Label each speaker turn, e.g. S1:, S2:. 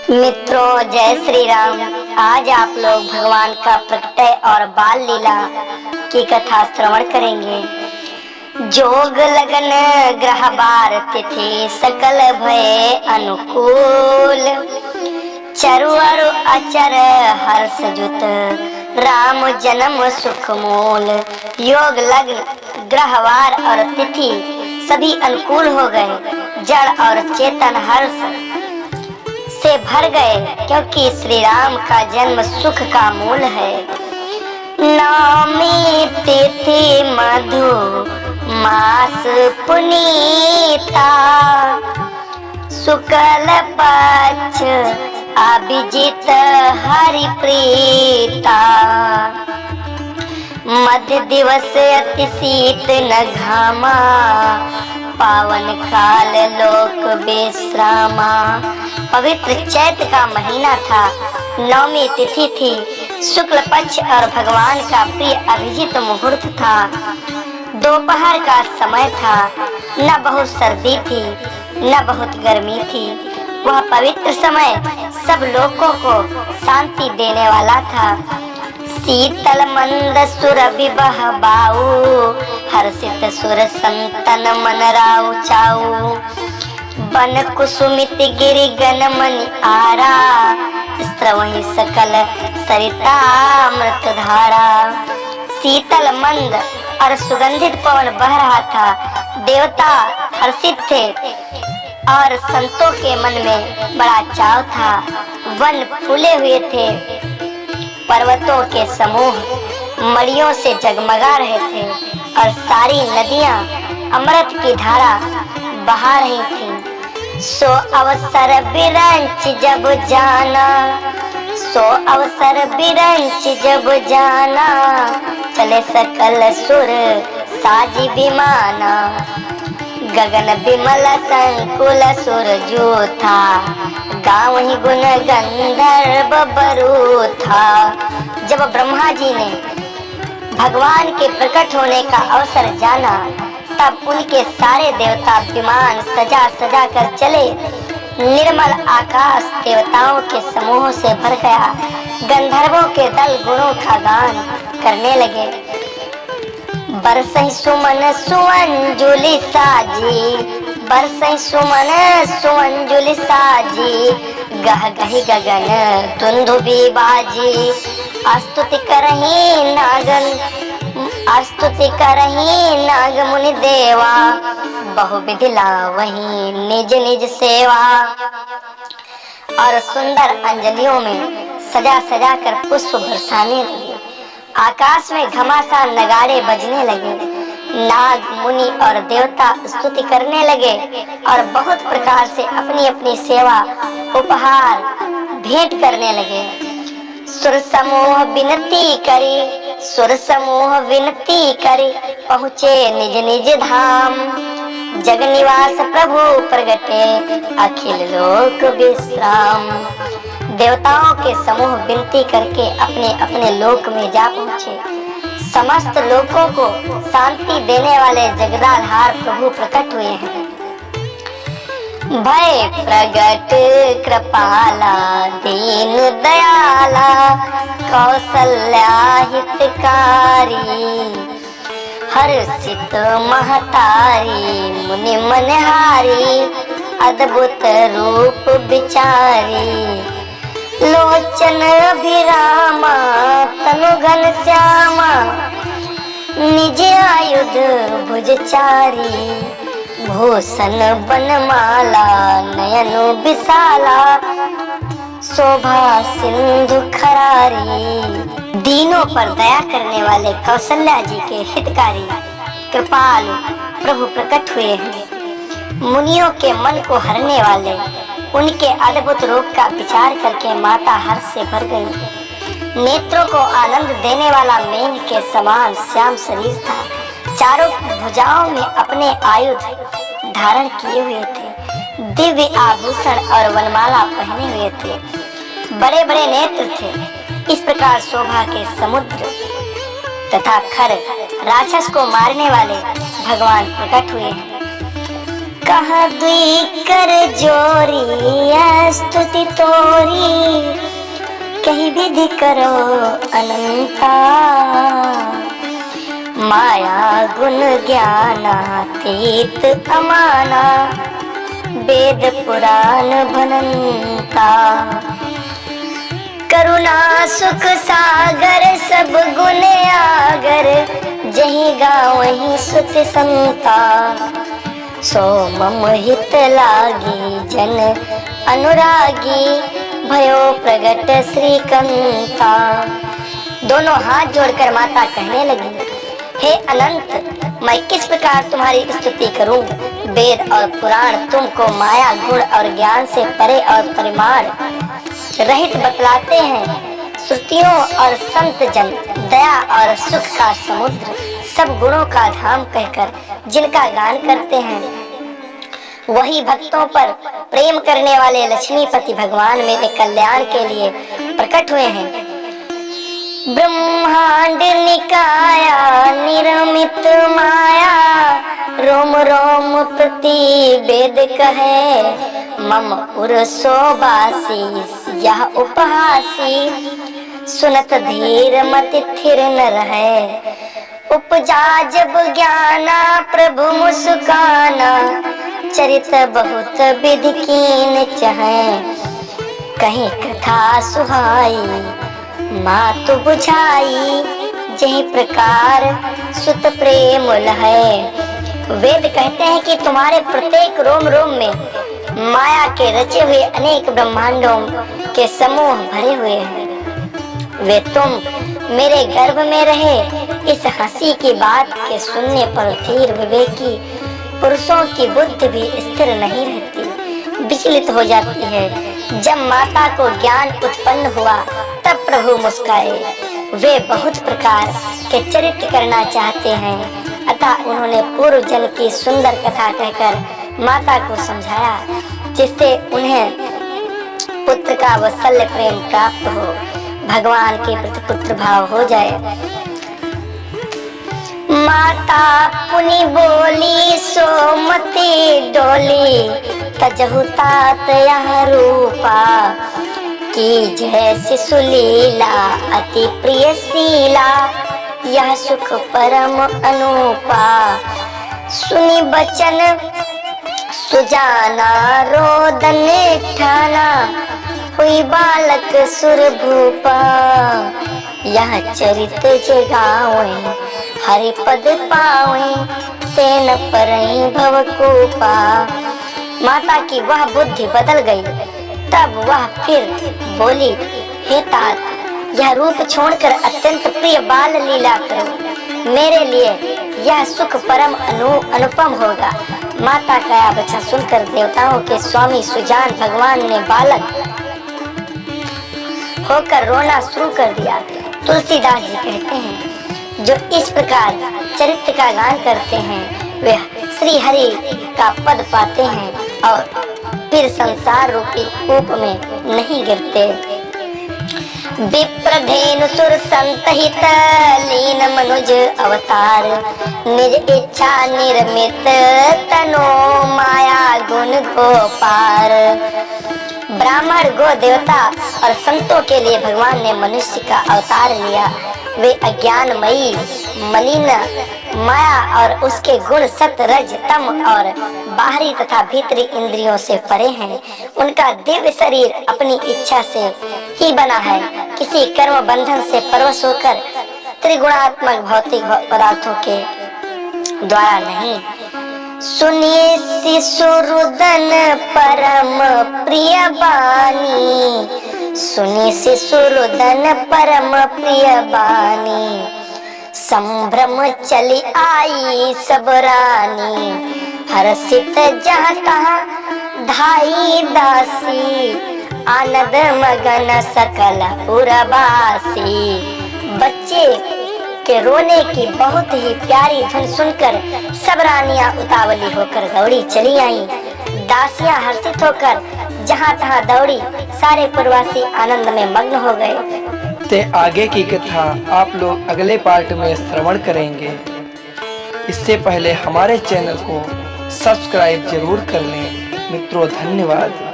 S1: मित्रों, जय श्री राम। आज आप लोग भगवान का प्रकटय और बाल लीला की कथा श्रवण करेंगे। जोग लगन ग्रह बार तिथि सकल भय अनुकूल, चरु अरु अचर हर्ष जुत राम जन्म सुख मूल। योग लग्न ग्रहवार और तिथि सभी अनुकूल हो गए। जड़ और चेतन हर्ष से भर गए, क्योंकि श्री राम का जन्म सुख का मूल है। नवमी तिथि मधु मास पुनीता, शुक्ल पक्ष अभिजित हरि प्रीता। मध्य दिवस अति शीत न घामा, पावन काल लोक विश्रामा। पवित्र चैत्र का महीना था। नवमी तिथि थी। शुक्ल पक्ष और भगवान का प्रिय अभिजीत मुहूर्त था। दोपहर का समय था। न बहुत सर्दी थी न बहुत गर्मी थी। वह पवित्र समय सब लोगों को शांति देने वाला था। शीतल मंद सुर विबह बाऊ, हर्षित सुर संतन मन राउ चाऊ। बन कुसुमित गिरि गन मनि आरा, स्त्रवहि सकल सरिता अमृत धारा। शीतल मंद और सुगंधित पवन बह रहा था। देवता हर्षित थे और संतों के मन में बड़ा चाव था। वन फूले हुए थे। पर्वतों के समूह मड़ियों से जगमगा रहे थे और सारी नदियां अमृत की धारा बहा रही थी। सो अवसर बिरंच जब जाना, सो अवसर बिरंच जब जाना, चले सकल सुर साजी विमाना। गगन विमल संकुल सुर जो था, गाँव ही गुण गंधर्व बरू था। जब ब्रह्मा जी ने भगवान के प्रकट होने का अवसर जाना, तब उनके सारे देवता विमान सजा सजा कर चले। निर्मल आकाश देवताओं के समूह से भर गया। गंधर्वों के दल गुणों का गान करने लगे। बरसई सुमन सुअंजुलि साजी, बरसई सुमन सुअंजुलि साजी, गह गही गगन दुंदुबी बाजी। स्तुति करही नागन, स्तुति करही नाग मुनि देवा, बहुविधि लावही निज निज सेवा। और सुंदर अंजलियों में सजा सजा कर पुष्प बरसाने लगे। आकाश में घमासान नगाड़े बजने लगे। नाग मुनि और देवता स्तुति करने लगे और बहुत प्रकार से अपनी अपनी सेवा उपहार भेंट करने लगे। सुर समूह विनती करी, सुर समूह विनती करी, पहुँचे निज निज धाम। जग निवास प्रभु प्रगटे, अखिल लोक विश्राम। देवताओं के समूह विनती करके अपने अपने लोक में जा पहुँचे। समस्त लोकों को शांति देने वाले जगदाधार प्रभु प्रकट हुए हैं। भय प्रगट कृपाला दीन दयाला, कौसल्या हितकारी, हर्षित महतारी मुनि मनहारी, अद्भुत रूप विचारी। लोचन अभिरामा तनु घन श्यामा, निज आयुध भुजचारी। भूषण बनमाला नयन विशाला, शोभा सिंधु खरारी। दीनों पर दया करने वाले कौशल्या जी के हितकारी कृपालु प्रभु प्रकट हुए हैं। मुनियों के मन को हरने वाले उनके अद्भुत रूप का विचार करके माता हर्ष से भर गई। नेत्रों को आनंद देने वाला मेघ के समान श्याम शरीर था। चारों भुजाओं में अपने आयुध धारण किए हुए थे। दिव्य आभूषण और वनमाला पहने हुए थे। बड़े बड़े नेत्र थे। इस प्रकार शोभा के समुद्र तथा खर राक्षस को मारने वाले भगवान प्रकट हुए हैं। कहा दुई कर जोरी स्तुति तोरी, कही विधि करो अनंता। माया गुण ज्ञानातीत अमाना, वेद पुराण भनंता। करुणा सुख सागर सब गुण आगर, जही गाँव वही सुत संता। सो मम हित लागी जन अनुरागी, भयो प्रगट श्रीकंता। दोनों हाथ जोड़कर माता कहने लगी, हे अनंत, मैं किस प्रकार तुम्हारी स्तुति करूं। वेद और पुराण तुमको माया गुण और ज्ञान से परे और परिमाण रहित बतलाते हैं। श्रुतियों और संत जन दया और सुख का समुद्र, सब गुणों का धाम कहकर जिनका गान करते हैं, वही भक्तों पर प्रेम करने वाले लक्ष्मीपति भगवान मेरे कल्याण के लिए प्रकट हुए हैं। ब्रह्मांड निकाया निर्मित माया, रोम रोम प्रति वेद कहे। मम उरसो बासी यह उपहासी, सुनत धीर मति थिर न रहे। उपजा जब ज्ञाना प्रभु मुस्काना, चरित बहुत विधि कीन चहे। कहीं कथा सुहाई मातु बुझाई, जही प्रकार सुत प्रेम लहै। वेद कहते हैं कि तुम्हारे प्रत्येक रोम रोम में माया के रचे हुए अनेक ब्रह्मांडों के समूह भरे हुए हैं। वे तुम मेरे गर्भ में रहे इस हंसी की बात के सुनने पर धीर विवेकी पुरुषों की बुद्धि भी स्थिर नहीं रहती, विचलित हो जाती है। जब माता को ज्ञान उत्पन्न हुआ तब प्रभु मुस्काए। वे बहुत प्रकार के चरित्र करना चाहते हैं, अतः उन्होंने पूर्व जन्म की सुंदर कथा कहकर माता को समझाया, जिससे उन्हें पुत्र का वात्सल्य प्रेम प्राप्त हो, भगवान के प्रति पुत्र भाव हो जाए। माता पुनि बोली सोमती डोली, तजहु तात यह रूपा। की जय शिशुलीला अति प्रिय शीला, यह सुख परम अनूपा। सुनी बचन सुजाना रोदन ठाना, हुई बालक सुर भूपा। यह चरित जगावे हरि पद पावे, तेन परहि भवकूपा। माता की वह बुद्धि बदल गई। तब वह फिर बोली, हे तात, यह रूप छोड़कर अत्यंत प्रिय बाल लीला करो। मेरे लिए यह सुख परम अनुपम होगा। माता का यह वचन सुनकर देवताओं के स्वामी सुजान भगवान ने बालक होकर रोना शुरू कर दिया। तुलसीदास जी कहते हैं, जो इस प्रकार चरित्र का गान करते हैं वे श्री हरि का पद पाते हैं और फिर संसार रूपी कूप में नहीं गिरते। विप्रधेनु सुर संतहित लीन मनुज अवतार, निज इच्छा निर्मित तनो माया गुण गोपार। ब्राह्मण गो देवता और संतों के लिए भगवान ने मनुष्य का अवतार लिया। वे अज्ञानमयी मलिन माया और उसके गुण सत रज तम और बाहरी तथा भीतरी इंद्रियों से परे हैं। उनका दिव्य शरीर अपनी इच्छा से ही बना है, किसी कर्म बंधन से परवश होकर त्रिगुणात्मक भौतिक पदार्थों के द्वारा नहीं। सुनिए शिशुरुदन परम प्रिय बानी, सुनिए शिशुरुदन परम प्रिय बानी। संभ्रम चली आई सब रानी, हर्षित जहाँ तहाँ धाई दासी। आनंद मगन सकल पुरवासी। बच्चे के रोने की बहुत ही प्यारी धुन सुनकर सब रानियां उतावली होकर दौड़ी चली आईं। दासियां हर्षित होकर जहाँ तहाँ दौड़ी, सारे पुरवासी आनंद में मग्न हो गए।
S2: ते आगे की कथा आप लोग अगले पार्ट में श्रवण करेंगे। इससे पहले हमारे चैनल को सब्सक्राइब जरूर कर लें। मित्रों, धन्यवाद।